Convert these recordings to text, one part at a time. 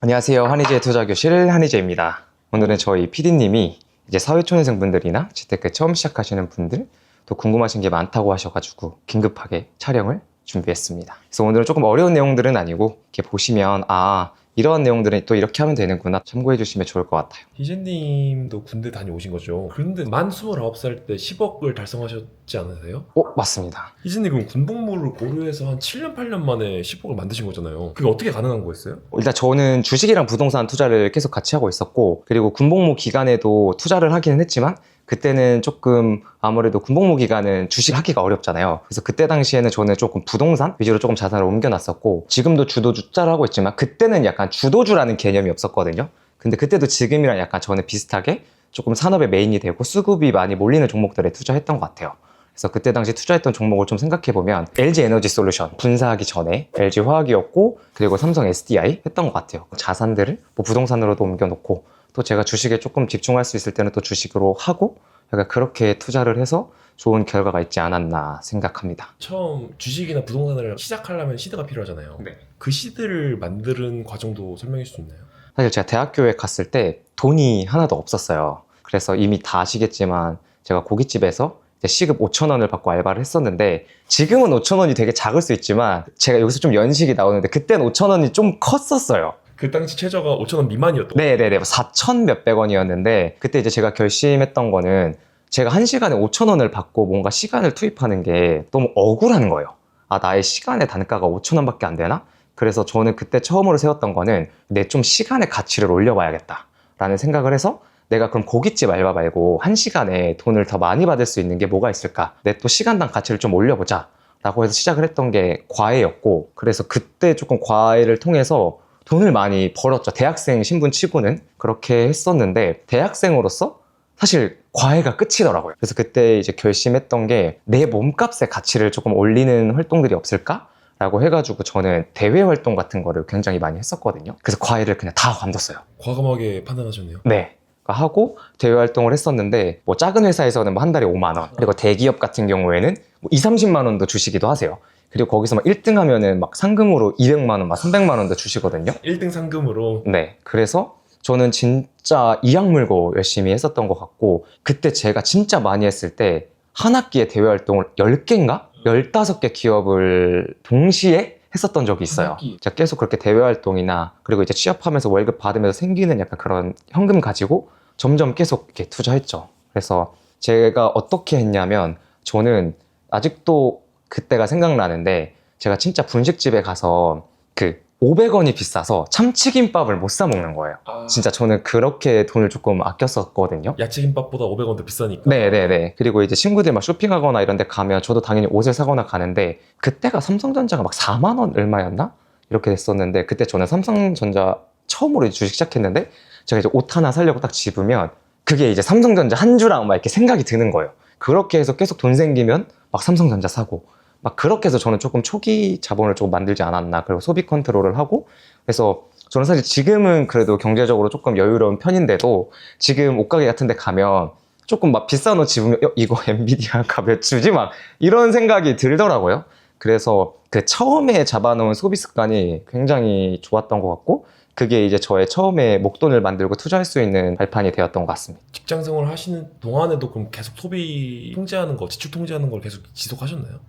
안녕하세요. 한의제 투자교실 한의제입니다. 오늘은 저희 PD님이 이제 사회초년생 분들이나 재테크 처음 시작하시는 분들 또 궁금하신 게 많다고 하셔가지고 긴급하게 촬영을 준비했습니다. 그래서 오늘은 조금 어려운 내용들은 아니고 이렇게 보시면 이런 내용들은 또 이렇게 하면 되는구나 참고해 주시면 좋을 것 같아요. 희재님도 군대 다녀오신 거죠? 근데 만 29살 때 10억을 달성하셨지 않으세요? 맞습니다. 희재님 그럼 군복무를 고려해서 한 7년, 8년 만에 10억을 만드신 거잖아요. 그게 어떻게 가능한 거였어요? 일단 저는 주식이랑 부동산 투자를 계속 같이 하고 있었고, 그리고 군복무 기간에도 투자를 하기는 했지만 그때는 조금 아무래도 군복무 기간은 주식 하기가 어렵잖아요. 그래서 그때 당시에는 저는 조금 부동산 위주로 조금 자산을 옮겨놨었고, 지금도 주도주 투자를 하고 있지만 그때는 약간 주도주라는 개념이 없었거든요. 근데 그때도 지금이랑 약간 저는 비슷하게 조금 산업의 메인이 되고 수급이 많이 몰리는 종목들에 투자했던 것 같아요. 그래서 그때 당시 투자했던 종목을 좀 생각해보면 LG 에너지 솔루션 분사하기 전에 LG 화학이었고, 그리고 삼성 SDI 했던 것 같아요. 자산들을 뭐 부동산으로도 옮겨놓고, 또 제가 주식에 조금 집중할 수 있을 때는 또 주식으로 하고, 약간 그렇게 투자를 해서 좋은 결과가 있지 않았나 생각합니다. 처음 주식이나 부동산을 시작하려면 시드가 필요하잖아요. 네. 그 시드를 만드는 과정도 설명해 줄 수 있나요? 사실 제가 대학교에 갔을 때 돈이 하나도 없었어요. 그래서 이미 다 아시겠지만 제가 고깃집에서 시급 5,000원을 받고 알바를 했었는데, 지금은 5,000원이 되게 작을 수 있지만 제가 여기서 좀 연식이 나오는데 그때는 5,000원이 좀 컸었어요. 그 당시 최저가 5,000원 미만이었던 네네네, 4천 몇백 원이었는데, 그때 이제 제가 결심했던 거는 제가 한 시간에 5,000원을 받고 뭔가 시간을 투입하는 게 너무 억울한 거예요. 나의 시간의 단가가 5,000원밖에 안 되나? 그래서 저는 그때 처음으로 세웠던 거는 내 좀 시간의 가치를 올려봐야겠다 라는 생각을 해서, 내가 그럼 고깃집 알바 말고 한 시간에 돈을 더 많이 받을 수 있는 게 뭐가 있을까? 내 또 시간당 가치를 좀 올려보자 라고 해서 시작을 했던 게 과외였고, 그래서 그때 조금 과외를 통해서 돈을 많이 벌었죠. 대학생 신분 치고는 그렇게 했었는데, 대학생으로서 사실 과외가 끝이더라고요. 그래서 그때 이제 결심했던 게 내 몸값의 가치를 조금 올리는 활동들이 없을까? 라고 해가지고 저는 대외 활동 같은 거를 굉장히 많이 했었거든요. 그래서 과외를 그냥 다 관뒀어요. 과감하게 판단하셨네요. 네. 하고 대외 활동을 했었는데, 뭐 작은 회사에서는 뭐 한 달에 5만 원, 그리고 대기업 같은 경우에는 뭐 2, 30만 원도 주시기도 하세요. 그리고 거기서 막 1등 하면은 막 상금으로 200만 원, 막 300만 원도 주시거든요. 1등 상금으로. 네. 그래서 저는 진짜 이악 물고 열심히 했었던 것 같고, 그때 제가 진짜 많이 했을 때 한 학기에 대외 활동을 10개인가? 15개 기업을 동시에 했었던 적이 있어요. 제가 계속 그렇게 대외 활동이나, 그리고 이제 취업하면서 월급 받으면서 생기는 약간 그런 현금 가지고 점점 계속 이렇게 투자했죠. 그래서 제가 어떻게 했냐면, 저는 아직도 그때가 생각나는데, 제가 진짜 분식집에 가서 500원이 비싸서 참치김밥을 못 사 먹는 거예요. 진짜 저는 그렇게 돈을 조금 아꼈었거든요. 야채김밥보다 500원 더 비싸니까. 네네네. 그리고 이제 친구들 막 쇼핑하거나 이런 데 가면 저도 당연히 옷을 사거나 가는데, 그때가 삼성전자가 막 4만 원 얼마였나? 이렇게 됐었는데, 그때 저는 삼성전자 처음으로 주식 시작했는데, 제가 이제 옷 하나 사려고 딱 집으면 그게 이제 삼성전자 한 주랑 막 이렇게 생각이 드는 거예요. 그렇게 해서 계속 돈 생기면 막 삼성전자 사고, 막 그렇게 해서 저는 조금 초기 자본을 조금 만들지 않았나. 그리고 소비 컨트롤을 하고. 그래서 저는 사실 지금은 그래도 경제적으로 조금 여유로운 편인데도, 지금 옷가게 같은 데 가면 조금 막 비싼 옷 집으면 이거 엔비디아가 몇 주지? 막 이런 생각이 들더라고요. 그래서 그 처음에 잡아놓은 소비 습관이 굉장히 좋았던 것 같고, 그게 이제 저의 처음에 목돈을 만들고 투자할 수 있는 발판이 되었던 것 같습니다. 직장 생활 하시는 동안에도 그럼 계속 소비 통제하는 거, 지출 통제하는 걸 계속 지속하셨나요?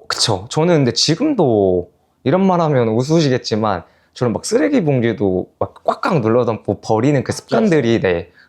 그쵸. 저는 근데 지금도 이런 말 하면 웃으시겠지만, 저는 막 쓰레기 봉지도 막 꽉꽉 눌러담고 버리는 그 습관들이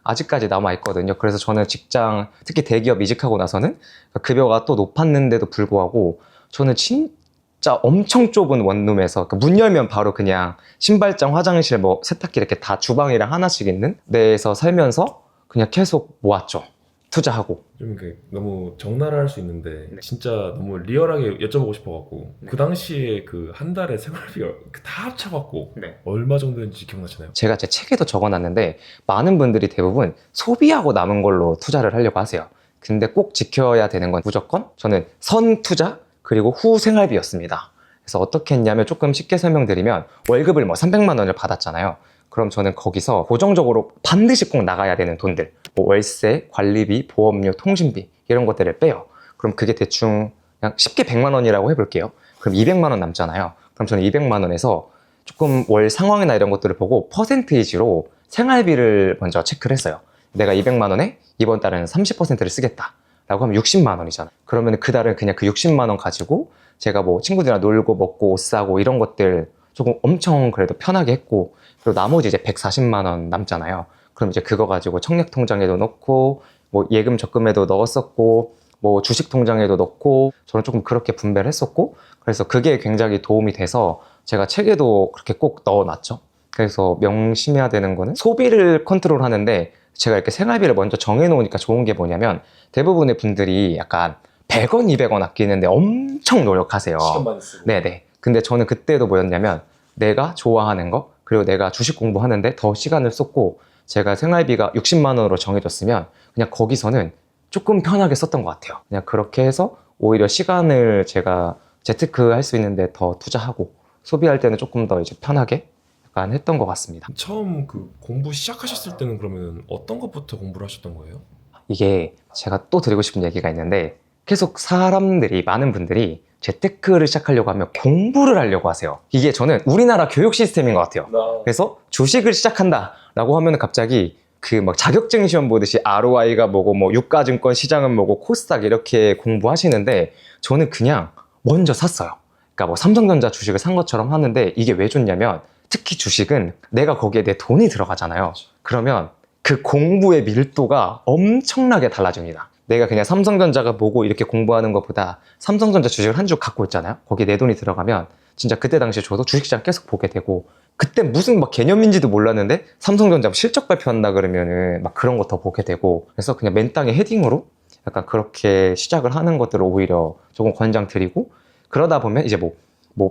아직까지 남아있거든요. 그래서 저는 직장, 특히 대기업 이직하고 나서는 급여가 또 높았는데도 불구하고, 저는 진짜 엄청 좁은 원룸에서 문 열면 바로 그냥 신발장, 화장실, 뭐 세탁기 이렇게 다 주방이랑 하나씩 있는 데에서 살면서 그냥 계속 모았죠. 투자하고. 좀 너무 적나라할 수 있는데 진짜 너무 리얼하게 여쭤보고 싶어갖고 그 당시에 그 한 달에 생활비 다 합쳐갖고 얼마 정도인지 기억나시나요? 제가 제 책에도 적어놨는데, 많은 분들이 대부분 소비하고 남은 걸로 투자를 하려고 하세요. 근데 꼭 지켜야 되는 건 무조건 저는 선 투자 그리고 후 생활비였습니다. 그래서 어떻게 했냐면, 조금 쉽게 설명드리면, 월급을 뭐 300만 원을 받았잖아요. 그럼 저는 거기서 고정적으로 반드시 꼭 나가야 되는 돈들, 뭐 월세, 관리비, 보험료, 통신비 이런 것들을 빼요. 그럼 그게 대충 그냥 쉽게 100만 원이라고 해볼게요. 그럼 200만 원 남잖아요. 그럼 저는 200만 원에서 조금 월 상황이나 이런 것들을 보고 퍼센테이지로 생활비를 먼저 체크를 했어요. 내가 200만 원에 이번 달에는 30%를 쓰겠다 라고 하면 60만 원이잖아. 그러면 그 달은 그냥 그 60만 원 가지고 제가 뭐 친구들이랑 놀고 먹고 옷 사고 이런 것들 조금 엄청 그래도 편하게 했고, 그리고 나머지 이제 140만 원 남잖아요. 그럼 이제 그거 가지고 청약 통장에도 넣고 뭐 예금 적금에도 넣었었고 뭐 주식 통장에도 넣고, 저는 조금 그렇게 분배를 했었고, 그래서 그게 굉장히 도움이 돼서 제가 책에도 그렇게 꼭 넣어놨죠. 그래서 명심해야 되는 거는 소비를 컨트롤하는데, 제가 이렇게 생활비를 먼저 정해놓으니까 좋은 게 뭐냐면 대부분의 분들이 약간 100원, 200원 아끼는데 엄청 노력하세요. 시간만 쓰고. 네네. 근데 저는 그때도 뭐였냐면 내가 좋아하는 거, 그리고 내가 주식 공부하는데 더 시간을 쏟고, 제가 생활비가 60만 원으로 정해졌으면 그냥 거기서는 조금 편하게 썼던 것 같아요. 그냥 그렇게 해서 오히려 시간을 제가 재테크 할 수 있는데 더 투자하고, 소비할 때는 조금 더 이제 편하게 약간 했던 것 같습니다. 처음 그 공부 시작하셨을 때는 그러면 어떤 것부터 공부를 하셨던 거예요? 이게 제가 또 드리고 싶은 얘기가 있는데, 계속 사람들이, 많은 분들이 재테크를 시작하려고 하면 공부를 하려고 하세요. 이게 저는 우리나라 교육 시스템인 것 같아요. 그래서 주식을 시작한다 라고 하면 갑자기 그 막 자격증 시험 보듯이 ROI가 뭐고 뭐 유가증권 시장은 뭐고 코스닥 이렇게 공부하시는데, 저는 그냥 먼저 샀어요. 그러니까 뭐 삼성전자 주식을 산 것처럼 하는데, 이게 왜 좋냐면 특히 주식은 내가 거기에 내 돈이 들어가잖아요. 그러면 그 공부의 밀도가 엄청나게 달라집니다. 내가 그냥 삼성전자가 보고 이렇게 공부하는 것보다 삼성전자 주식을 한 주 갖고 있잖아요. 거기에 내 돈이 들어가면 진짜 그때 당시에 저도 주식시장 계속 보게 되고, 그때 무슨 막 개념인지도 몰랐는데 삼성전자 실적 발표한다 그러면은 막 그런 거 더 보게 되고, 그래서 그냥 맨 땅에 헤딩으로 약간 그렇게 시작을 하는 것들을 오히려 조금 권장드리고, 그러다 보면 이제 뭐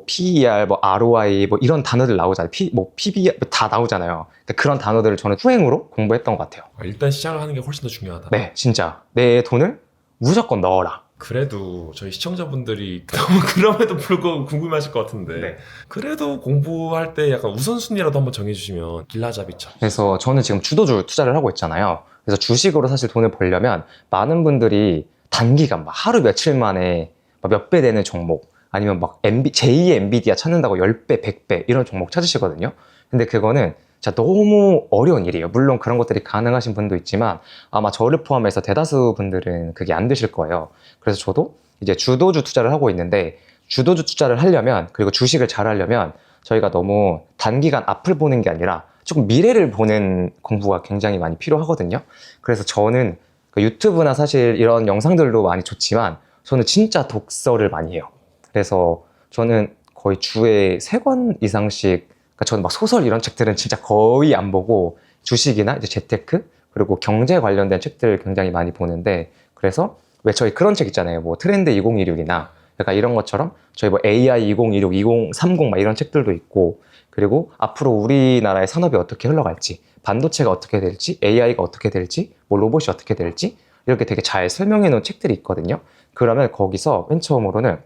PER, 뭐 ROI 뭐 이런 단어들 나오잖아요. 뭐 PBR 다 나오잖아요. 그런 단어들을 저는 후행으로 공부했던 것 같아요. 일단 시작을 하는 게 훨씬 더 중요하다. 네, 진짜 내 돈을 무조건 넣어라. 그래도 저희 시청자분들이 너무 그럼에도 불구하고 궁금해하실 것 같은데, 네. 그래도 공부할 때 약간 우선순위라도 한번 정해주시면 길라잡이처럼. 그래서 저는 지금 주도주 투자를 하고 있잖아요. 그래서 주식으로 사실 돈을 벌려면 많은 분들이 단기간 막 하루 며칠 만에 몇 배 되는 종목, 아니면 막 제2의 엔비디아 찾는다고 10배, 100배 이런 종목 찾으시거든요. 근데 그거는 진짜 너무 어려운 일이에요. 물론 그런 것들이 가능하신 분도 있지만 아마 저를 포함해서 대다수 분들은 그게 안 되실 거예요. 그래서 저도 이제 주도주 투자를 하고 있는데, 주도주 투자를 하려면, 그리고 주식을 잘 하려면 저희가 너무 단기간 앞을 보는 게 아니라 조금 미래를 보는 공부가 굉장히 많이 필요하거든요. 그래서 저는 그 유튜브나 사실 이런 영상들도 많이 좋지만 저는 진짜 독서를 많이 해요. 그래서 저는 거의 주에 3권 이상씩, 그러니까 저는 막 소설 이런 책들은 진짜 거의 안 보고 주식이나 이제 재테크 그리고 경제 관련된 책들을 굉장히 많이 보는데, 그래서 왜 저희 그런 책 있잖아요. 뭐 트렌드 2026이나 약간 이런 것처럼 저희 뭐 AI 2026, 2030 막 이런 책들도 있고, 그리고 앞으로 우리나라의 산업이 어떻게 흘러갈지, 반도체가 어떻게 될지, AI가 어떻게 될지, 뭐 로봇이 어떻게 될지 이렇게 되게 잘 설명해 놓은 책들이 있거든요. 그러면 거기서 맨 처음으로는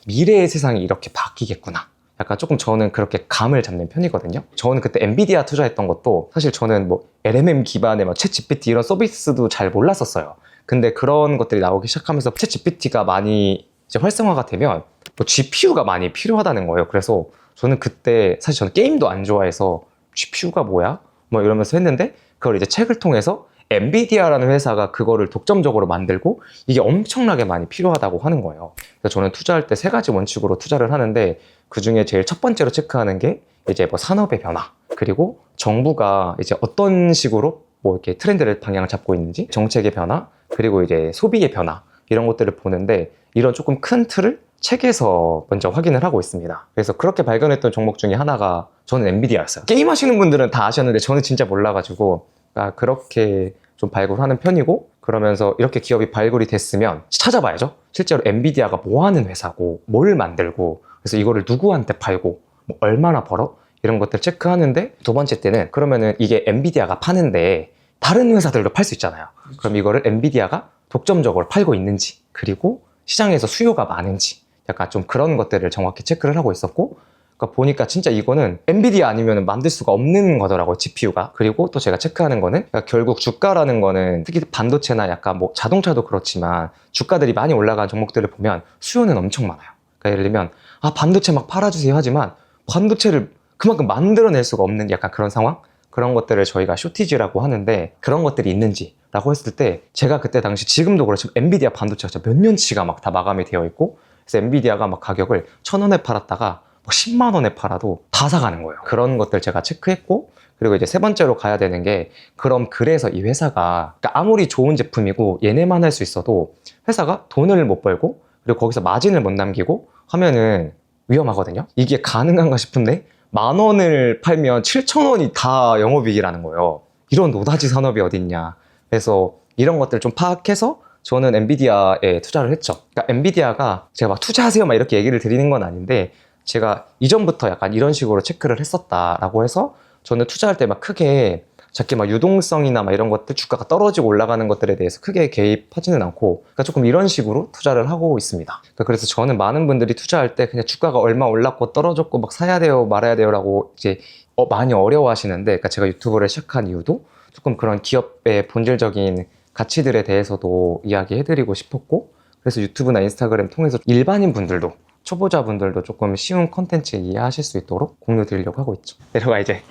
미래의 세상이 이렇게 바뀌겠구나, 약간 조금 저는 그렇게 감을 잡는 편이거든요. 저는 그때 엔비디아 투자했던 것도 사실 저는 뭐 LMM 기반의 뭐 챗GPT 이런 서비스도 잘 몰랐었어요. 근데 그런 것들이 나오기 시작하면서 챗GPT가 많이 이제 활성화가 되면 뭐 GPU가 많이 필요하다는 거예요. 그래서 저는 그때 사실 저는 게임도 안 좋아해서 GPU가 뭐야? 뭐 이러면서 했는데, 그걸 이제 책을 통해서 엔비디아라는 회사가 그거를 독점적으로 만들고 이게 엄청나게 많이 필요하다고 하는 거예요. 그래서 저는 투자할 때 3가지 원칙으로 투자를 하는데, 그 중에 제일 첫 번째로 체크하는 게 이제 뭐 산업의 변화, 그리고 정부가 이제 어떤 식으로 뭐 이렇게 트렌드를 방향을 잡고 있는지, 정책의 변화, 그리고 이제 소비의 변화, 이런 것들을 보는데, 이런 조금 큰 틀을 책에서 먼저 확인을 하고 있습니다. 그래서 그렇게 발견했던 종목 중에 하나가 저는 엔비디아였어요. 게임 하시는 분들은 다 아셨는데 저는 진짜 몰라가지고 그렇게 좀 발굴하는 편이고, 그러면서 이렇게 기업이 발굴이 됐으면 찾아봐야죠. 실제로 엔비디아가 뭐 하는 회사고 뭘 만들고, 그래서 이거를 누구한테 팔고 뭐 얼마나 벌어, 이런 것들 체크하는데, 두 번째 때는 그러면은 이게 엔비디아가 파는데 다른 회사들도 팔 수 있잖아요. 그럼 이거를 엔비디아가 독점적으로 팔고 있는지, 그리고 시장에서 수요가 많은지, 약간 좀 그런 것들을 정확히 체크를 하고 있었고, 그러니까 보니까 진짜 이거는 엔비디아 아니면 만들 수가 없는 거더라고요, GPU가. 그리고 또 제가 체크하는 거는 그러니까 결국 주가라는 거는 특히 반도체나 약간 뭐 자동차도 그렇지만 주가들이 많이 올라간 종목들을 보면 수요는 엄청 많아요. 그러니까 예를 들면 반도체 막 팔아주세요 하지만 반도체를 그만큼 만들어낼 수가 없는 약간 그런 상황? 그런 것들을 저희가 쇼티지라고 하는데 그런 것들이 있는지라고 했을 때 제가 그때 당시 지금도 그렇지만 엔비디아 반도체가 진짜 몇 년치가 막 다 마감이 되어 있고 그래서 엔비디아가 막 가격을 1,000원에 팔았다가 뭐 10만 원에 팔아도 다 사가는 거예요. 그런 것들 제가 체크했고 그리고 이제 세 번째로 가야 되는 게 그럼 그래서 이 회사가 그러니까 아무리 좋은 제품이고 얘네만 할 수 있어도 회사가 돈을 못 벌고 그리고 거기서 마진을 못 남기고 하면은 위험하거든요. 이게 가능한가 싶은데 10,000원을 팔면 7,000원이 다 영업이익이라는 거예요. 이런 노다지 산업이 어딨냐. 그래서 이런 것들 좀 파악해서 저는 엔비디아에 투자를 했죠. 그러니까 엔비디아가 제가 막 투자하세요 막 이렇게 얘기를 드리는 건 아닌데 제가 이전부터 약간 이런 식으로 체크를 했었다라고 해서 저는 투자할 때 막 크게 작게 막 유동성이나 막 이런 것들 주가가 떨어지고 올라가는 것들에 대해서 크게 개입하지는 않고 그러니까 조금 이런 식으로 투자를 하고 있습니다. 그러니까 그래서 저는 많은 분들이 투자할 때 그냥 주가가 얼마 올랐고 떨어졌고 막 사야 돼요 말아야 돼요라고 이제 많이 어려워하시는데 그러니까 제가 유튜브를 시작한 이유도 조금 그런 기업의 본질적인 가치들에 대해서도 이야기해드리고 싶었고 그래서 유튜브나 인스타그램 통해서 일반인 분들도 초보자분들도 조금 쉬운 컨텐츠 이해하실 수 있도록 공유 드리려고 하고 있죠. 내려가 이제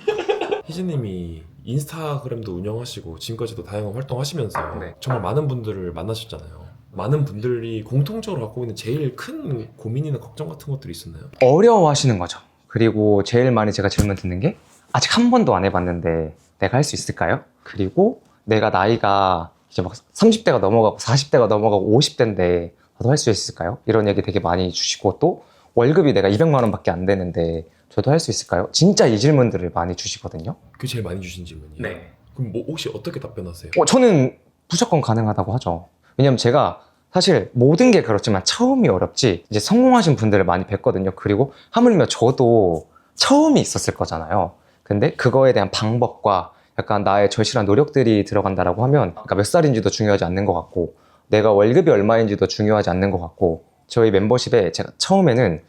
희진님이 인스타그램도 운영하시고 지금까지도 다양한 활동하시면서 네. 정말 많은 분들을 만나셨잖아요. 많은 분들이 공통적으로 갖고 있는 제일 큰 고민이나 걱정 같은 것들이 있었나요? 어려워하시는 거죠. 그리고 제일 많이 제가 질문 듣는 게 아직 한 번도 안 해봤는데 내가 할 수 있을까요? 그리고 내가 나이가 이제 막 30대가 넘어가고 40대가 넘어가고 50대인데 나도 할 수 있을까요? 이런 얘기 되게 많이 주시고 또 월급이 내가 200만 원밖에 안 되는데 저도 할 수 있을까요? 진짜 이 질문들을 많이 주시거든요. 그게 제일 많이 주신 질문이에요. 네. 그럼 뭐 혹시 어떻게 답변하세요? 저는 무조건 가능하다고 하죠. 왜냐면 제가 사실 모든 게 그렇지만 처음이 어렵지 이제 성공하신 분들을 많이 뵀거든요. 그리고 하물며 저도 처음이 있었을 거잖아요. 근데 그거에 대한 방법과 약간 나의 절실한 노력들이 들어간다라고 하면 그러니까 몇 살인지도 중요하지 않는 것 같고 내가 월급이 얼마인지도 중요하지 않는 것 같고 저희 멤버십에 제가 처음에는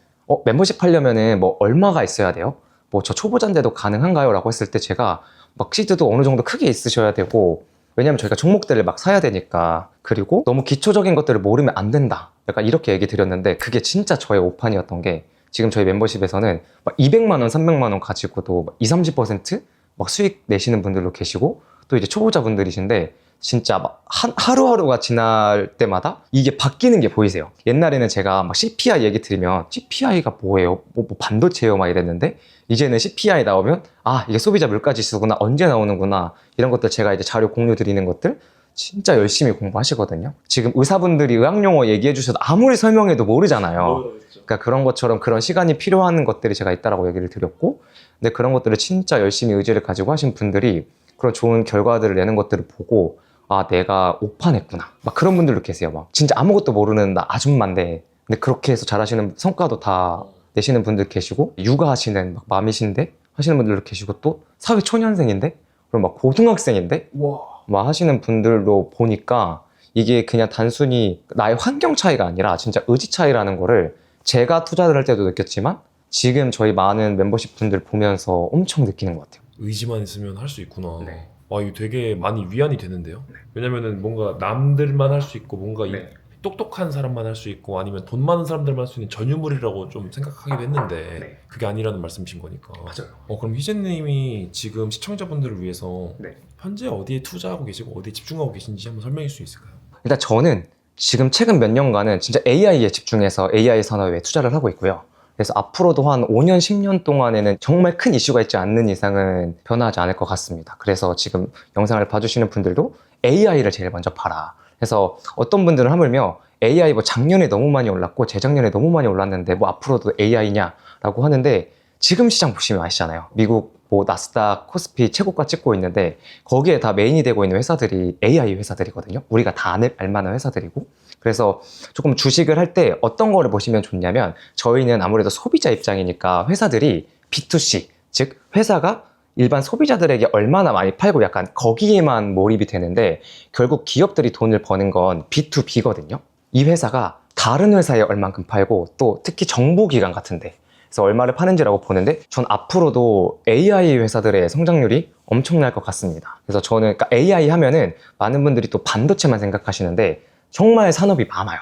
멤버십 하려면은 뭐 얼마가 있어야 돼요? 뭐 저 초보자인데도 가능한가요? 라고 했을 때 제가 막 시드도 어느 정도 크게 있으셔야 되고 왜냐면 저희가 종목들을 막 사야 되니까 그리고 너무 기초적인 것들을 모르면 안 된다 약간 이렇게 얘기 드렸는데 그게 진짜 저의 오판이었던 게 지금 저희 멤버십에서는 막 200만 원, 300만 원 가지고도 막 20, 30%막 수익 내시는 분들도 계시고 또 이제 초보자분들이신데 진짜 막 하루하루가 지날 때마다 이게 바뀌는 게 보이세요. 옛날에는 제가 막 CPI 얘기 들으면 CPI가 뭐예요? 뭐 반도체예요? 막 이랬는데 이제는 CPI 나오면 아 이게 소비자 물가지수구나 언제 나오는구나 이런 것들 제가 이제 자료 공유 드리는 것들 진짜 열심히 공부하시거든요. 지금 의사분들이 의학용어 얘기해 주셔도 아무리 설명해도 모르잖아요. 그러니까 그런 것처럼 그런 시간이 필요한 것들이 제가 있다라고 얘기를 드렸고 근데 그런 것들을 진짜 열심히 의지를 가지고 하신 분들이 그런 좋은 결과들을 내는 것들을 보고 아 내가 오판했구나 막 그런 분들도 계세요. 막 진짜 아무것도 모르는 나 아줌마인데 근데 그렇게 해서 잘하시는 성과도 다 내시는 분들 계시고 육아하시는 막 맘이신데 하시는 분들도 계시고 또 사회 초년생인데 그리고 막 고등학생인데 막 하시는 분들도 보니까 이게 그냥 단순히 나의 환경 차이가 아니라 진짜 의지 차이라는 거를 제가 투자를 할 때도 느꼈지만 지금 저희 많은 멤버십 분들 보면서 엄청 느끼는 것 같아요. 의지만 있으면 할 수 있구나. 네. 와 이거 되게 많이 위안이 되는데요. 왜냐면은 뭔가 남들만 할 수 있고 뭔가 이 똑똑한 사람만 할 수 있고 아니면 돈 많은 사람들만 할 수 있는 전유물이라고 좀 생각하기도 했는데 그게 아니라는 말씀이신 거니까. 맞아요. 그럼 희재님이 지금 시청자분들을 위해서 현재 어디에 투자하고 계시고 어디에 집중하고 계신지 한번 설명해 줄 수 있을까요? 일단 저는 지금 최근 몇 년간은 진짜 AI에 집중해서 AI 산업에 투자를 하고 있고요. 그래서 앞으로도 한 5년, 10년 동안에는 정말 큰 이슈가 있지 않는 이상은 변하지 않을 것 같습니다. 그래서 지금 영상을 봐주시는 분들도 AI를 제일 먼저 봐라. 그래서 어떤 분들은 하물며 AI 뭐 작년에 너무 많이 올랐고 재작년에 너무 많이 올랐는데 뭐 앞으로도 AI냐라고 하는데 지금 시장 보시면 아시잖아요. 미국 뭐 나스닥, 코스피 최고가 찍고 있는데 거기에 다 메인이 되고 있는 회사들이 AI 회사들이거든요. 우리가 다 알만한 회사들이고 그래서 조금 주식을 할 때 어떤 거를 보시면 좋냐면 저희는 아무래도 소비자 입장이니까 회사들이 B2C 즉 회사가 일반 소비자들에게 얼마나 많이 팔고 약간 거기에만 몰입이 되는데 결국 기업들이 돈을 버는 건 B2B거든요. 이 회사가 다른 회사에 얼만큼 팔고 또 특히 정보기관 같은데 그래서 얼마를 파는지라고 보는데 전 앞으로도 AI 회사들의 성장률이 엄청날 것 같습니다. 그래서 저는 그러니까 AI 하면은 많은 분들이 또 반도체만 생각하시는데 정말 산업이 많아요.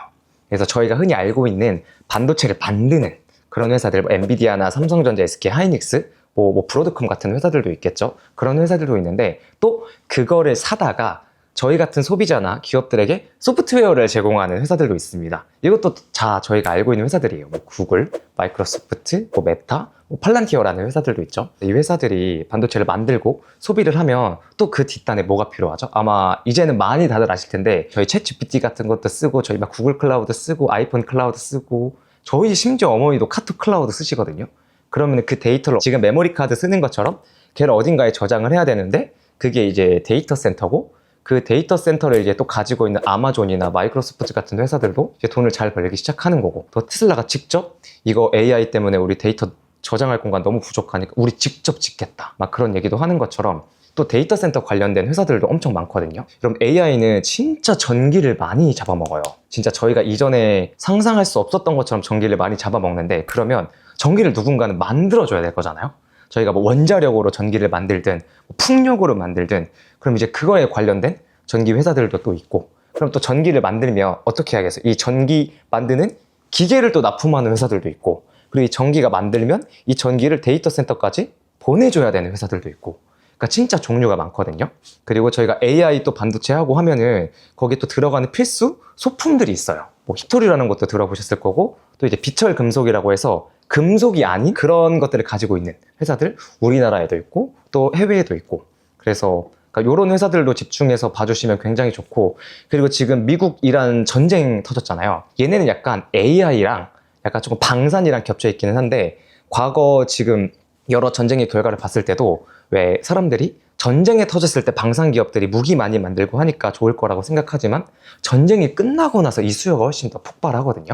그래서 저희가 흔히 알고 있는 반도체를 만드는 그런 회사들 뭐 엔비디아나 삼성전자, SK 하이닉스 뭐 브로드컴 같은 회사들도 있겠죠. 그런 회사들도 있는데 또 그거를 사다가 저희 같은 소비자나 기업들에게 소프트웨어를 제공하는 회사들도 있습니다. 이것도 다 저희가 알고 있는 회사들이에요. 뭐 구글, 마이크로소프트, 뭐 메타, 뭐 팔란티어라는 회사들도 있죠. 이 회사들이 반도체를 만들고 소비를 하면 또 그 뒷단에 뭐가 필요하죠? 아마 이제는 많이 다들 아실 텐데 저희 챗 GPT 같은 것도 쓰고 저희 막 구글 클라우드 쓰고 아이폰 클라우드 쓰고 저희 심지어 어머니도 카톡 클라우드 쓰시거든요. 그러면 그 데이터를 지금 메모리 카드 쓰는 것처럼 걔를 어딘가에 저장을 해야 되는데 그게 이제 데이터 센터고 그 데이터 센터를 이제 또 가지고 있는 아마존이나 마이크로소프트 같은 회사들도 이제 돈을 잘 벌기 시작하는 거고 또 테슬라가 직접 이거 AI 때문에 우리 데이터 저장할 공간 너무 부족하니까 우리 직접 짓겠다 막 그런 얘기도 하는 것처럼 또 데이터 센터 관련된 회사들도 엄청 많거든요. 그럼 AI는 진짜 전기를 많이 잡아먹어요. 진짜 저희가 이전에 상상할 수 없었던 것처럼 전기를 많이 잡아먹는데 그러면 전기를 누군가는 만들어줘야 될 거잖아요. 저희가 뭐 원자력으로 전기를 만들든 뭐 풍력으로 만들든 그럼 이제 그거에 관련된 전기 회사들도 또 있고 그럼 또 전기를 만들면 어떻게 해야겠어요? 이 전기 만드는 기계를 또 납품하는 회사들도 있고 그리고 이 전기가 만들면 이 전기를 데이터 센터까지 보내줘야 되는 회사들도 있고 그러니까 진짜 종류가 많거든요. 그리고 저희가 AI 또 반도체 하고 하면은 거기 또 들어가는 필수 소품들이 있어요. 뭐 히토리라는 것도 들어보셨을 거고 또 이제 비철 금속이라고 해서 금속이 아닌 그런 것들을 가지고 있는 회사들 우리나라에도 있고 또 해외에도 있고 그래서 이런 회사들도 집중해서 봐주시면 굉장히 좋고 그리고 지금 미국 이란 전쟁 터졌잖아요. 얘네는 약간 AI랑 약간 조금 방산이랑 겹쳐 있기는 한데 과거 지금 여러 전쟁의 결과를 봤을 때도 왜 사람들이 전쟁에 터졌을 때 방산 기업들이 무기 많이 만들고 하니까 좋을 거라고 생각하지만 전쟁이 끝나고 나서 이 수요가 훨씬 더 폭발하거든요.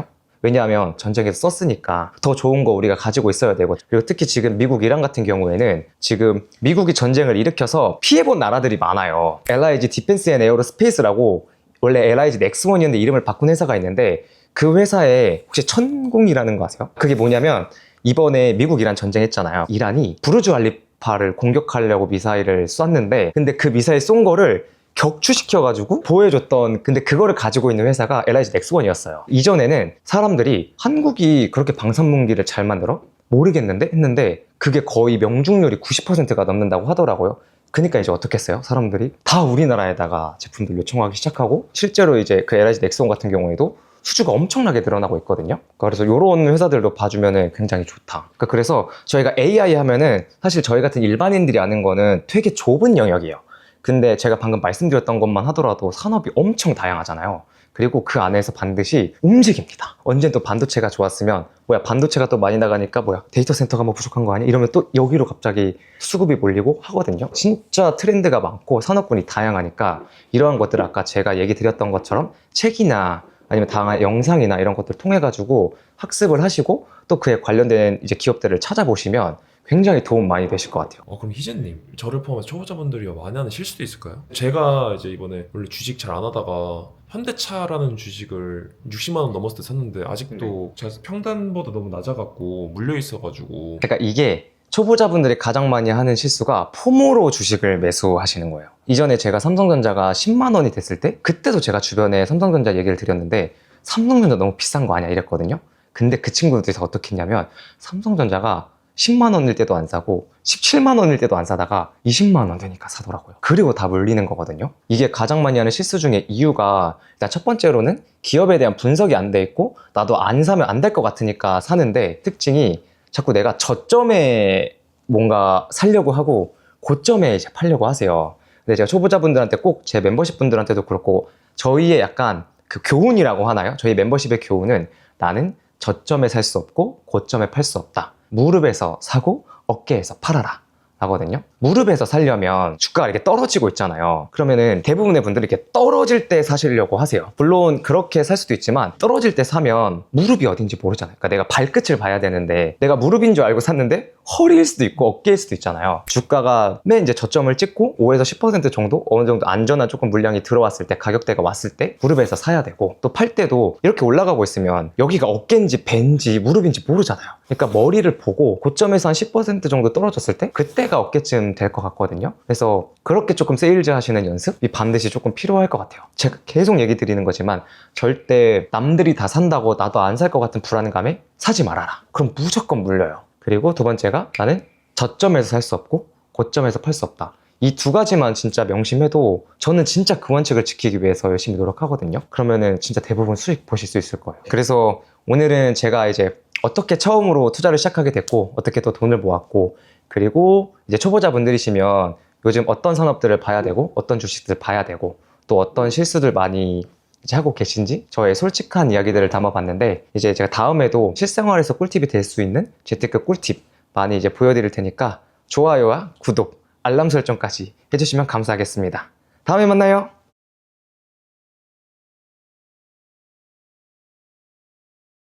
왜냐하면 전쟁에서 썼으니까 더 좋은 거 우리가 가지고 있어야 되고 그리고 특히 지금 미국 이란 같은 경우에는 지금 미국이 전쟁을 일으켜서 피해본 나라들이 많아요. LIG 디펜스 앤 에어로스페이스라고 원래 LIG 넥스원이었는데 이름을 바꾼 회사가 있는데 그 회사에 혹시 천공이라는 거 아세요? 그게 뭐냐면 이번에 미국 이란 전쟁했잖아요. 이란이 부르주 알리파를 공격하려고 미사일을 쐈는데 근데 그 미사일 쏜 거를 격추시켜가지고 보여줬던 근데 그거를 가지고 있는 회사가 LIG 넥스원이었어요. 이전에는 사람들이 한국이 그렇게 방산무기를 잘 만들어? 모르겠는데? 했는데 그게 거의 명중률이 90%가 넘는다고 하더라고요. 그러니까 이제 어떻게 했어요? 사람들이 다 우리나라에다가 제품들 요청하기 시작하고 실제로 이제 그 LIG 넥스원 같은 경우에도 수주가 엄청나게 늘어나고 있거든요. 그래서 이런 회사들도 봐주면 굉장히 좋다. 그래서 저희가 AI 하면은 사실 저희 같은 일반인들이 아는 거는 되게 좁은 영역이에요. 근데 제가 방금 말씀드렸던 것만 하더라도 산업이 엄청 다양하잖아요. 그리고 그 안에서 반드시 움직입니다. 언젠 또 반도체가 좋았으면 뭐야 반도체가 또 많이 나가니까 뭐야 데이터 센터가 뭐 부족한 거 아니야? 이러면 또 여기로 갑자기 수급이 몰리고 하거든요. 진짜 트렌드가 많고 산업군이 다양하니까 이러한 것들을 아까 제가 얘기 드렸던 것처럼 책이나 아니면 다양한 영상이나 이런 것들을 통해 가지고 학습을 하시고 또 그에 관련된 이제 기업들을 찾아보시면 굉장히 도움 많이 되실 것 같아요. 그럼 희재님, 저를 포함해서 초보자분들이 많이 하는 실수도 있을까요? 제가 이제 이번에 원래 주식 잘 안 하다가 현대차라는 주식을 60만 원 넘었을 때 샀는데 아직도 제가 평단보다 너무 낮아갖고 물려 있어가지고 그러니까 이게 초보자분들이 가장 많이 하는 실수가 포모로 주식을 매수하시는 거예요. 이전에 제가 삼성전자가 10만 원이 됐을 때 그때도 제가 주변에 삼성전자 얘기를 드렸는데 삼성전자 너무 비싼 거 아니야 이랬거든요. 근데 그 친구들이 다 어떻게 했냐면 삼성전자가 10만 원일 때도 안 사고 17만 원일 때도 안 사다가 20만 원 되니까 사더라고요. 그리고 다 물리는 거거든요. 이게 가장 많이 하는 실수 중에 이유가 일단 첫 번째로는 기업에 대한 분석이 안 돼 있고 나도 안 사면 안 될 것 같으니까 사는데 특징이 자꾸 내가 저점에 뭔가 살려고 하고 고점에 이제 팔려고 하세요. 근데 제가 초보자분들한테 꼭 제 멤버십 분들한테도 그렇고 저희의 약간 그 교훈이라고 하나요? 저희 멤버십의 교훈은 나는 저점에 살 수 없고 고점에 팔 수 없다. 무릎에서 사고 어깨에서 팔아라 하거든요. 무릎에서 살려면 주가가 이렇게 떨어지고 있잖아요. 그러면은 대부분의 분들이 이렇게 떨어질 때 사시려고 하세요. 물론 그렇게 살 수도 있지만 떨어질 때 사면 무릎이 어딘지 모르잖아요. 그러니까 내가 발끝을 봐야 되는데 내가 무릎인 줄 알고 샀는데 허리일 수도 있고 어깨일 수도 있잖아요. 주가가 맨 이제 저점을 찍고 5에서 10% 정도 어느 정도 안전한 조금 물량이 들어왔을 때 가격대가 왔을 때 무릎에서 사야 되고 또 팔 때도 이렇게 올라가고 있으면 여기가 어깨인지 배인지 무릎인지 모르잖아요. 그러니까 머리를 보고 고점에서 한 10% 정도 떨어졌을 때 그때가 어깨쯤 될 것 같거든요. 그래서 그렇게 조금 세일즈 하시는 연습이 반드시 조금 필요할 것 같아요. 제가 계속 얘기 드리는 거지만 절대 남들이 다 산다고 나도 안 살 것 같은 불안감에 사지 말아라. 그럼 무조건 물려요. 그리고 두 번째가 나는 저점에서 살 수 없고 고점에서 팔 수 없다. 이 두 가지만 진짜 명심해도 저는 진짜 그 원칙을 지키기 위해서 열심히 노력하거든요. 그러면은 진짜 대부분 수익 보실 수 있을 거예요. 그래서 오늘은 제가 이제 어떻게 처음으로 투자를 시작하게 됐고 어떻게 또 돈을 모았고 그리고 이제 초보자분들이시면 요즘 어떤 산업들을 봐야 되고 어떤 주식들 봐야 되고 또 어떤 실수들 많이 이제 하고 계신지 저의 솔직한 이야기들을 담아봤는데 이제 제가 다음에도 실생활에서 꿀팁이 될 수 있는 재테크 꿀팁 많이 이제 보여드릴 테니까 좋아요와 구독, 알람 설정까지 해주시면 감사하겠습니다. 다음에 만나요.